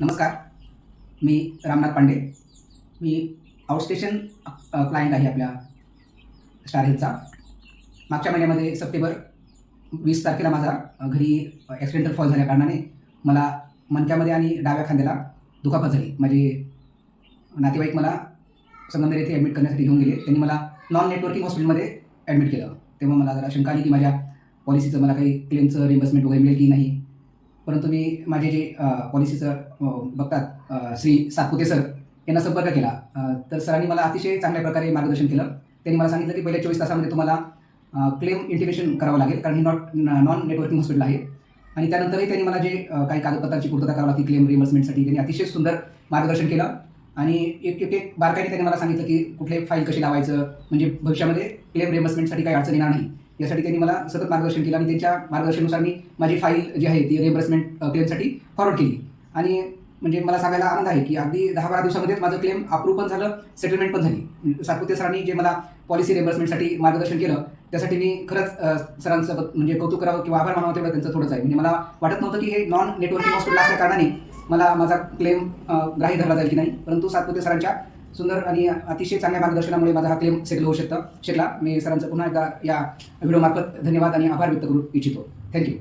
नमस्कार. मी रामनाथ पांडे. मी outstation client आहे आपल्या स्टार हेल्थचा. मागच्या महिन्यामध्ये सप्टेंबर 20 तारखेला माझा घरी ॲक्सिडेंटल फॉल झाल्या कारणाने मला मणक्यामध्ये आणि डाव्या खांद्याला दुखापत झाली. माझे नातेवाईक मला संगमनेर येथे ॲडमिट करण्यासाठी घेऊन गेले. त्यांनी मला नॉन नेटवर्किंग हॉस्पिटलमध्ये ॲडमिट केलं. तेव्हा मला जरा शंका आली की माझ्या पॉलिसीचं मला काही क्लेमचं रिम्बर्समेंट वगैरे मिळेल की नाही. परंतु मी माझे जे पॉलिसीचं बघतात श्री सातपुते सर यांना संपर्क केला. तर सरांनी मला अतिशय चांगल्या प्रकारे मार्गदर्शन केलं. त्यांनी मला सांगितलं की पहिल्या 24 तासामध्ये तुम्हाला क्लेम इंटिमेशन करावं लागेल, कारण ही नॉन नेटवर्किंग हॉस्पिटल आहे. आणि त्यानंतरही त्यांनी मला जे काही कागदपत्रांची पूर्तता करावी लागते क्लेम रिम्बर्समेंटसाठी, त्यांनी अतिशय सुंदर मार्गदर्शन केलं. आणि एक बारकाईने त्यांनी मला सांगितलं की कुठले फाईल कशी लावायचं, म्हणजे भविष्यामध्ये क्लेम रिम्बर्समेंटसाठी काही अडचण येणार नाही, यासाठी त्यांनी मला सतत मार्गदर्शन केलं. आणि त्यांच्या मार्गदर्शनानुसार मी माझी फाईल जी आहे ती रिम्बर्समेंट क्लेमसाठी फॉरवर्ड केली. आणि म्हणजे मला सांगायला आनंद आहे की अगदी 10-12 दिवसामध्येच माझं क्लेम अप्रूव्ह पण झालं, सेटलमेंट पण झाली. सातपुते सरांनी जे मला पॉलिसी रिम्बर्समेंटसाठी मार्गदर्शन केलं त्यासाठी मी खरंच सरांसोबत म्हणजे कौतुक करावं किंवा आभार मानावं तेवढं त्यांचं थोडंच आहे. म्हणजे मला वाटत नव्हतं की हे नॉन नेटवर्किंग हॉस्पिटल असल्या कारणाने मला माझा क्लेम ग्राही धरला जाईल की नाही. परंतु सातपुते सरांच्या सुंदर आणि अतिशय चांगल्या मार्गदर्शनामुळे माझा हा क्लेम सेटल होऊ शकला. मी सरांचं पुन्हा एकदा या व्हिडिओमार्फत धन्यवाद आणि आभार व्यक्त करू इच्छितो. थँक्यू.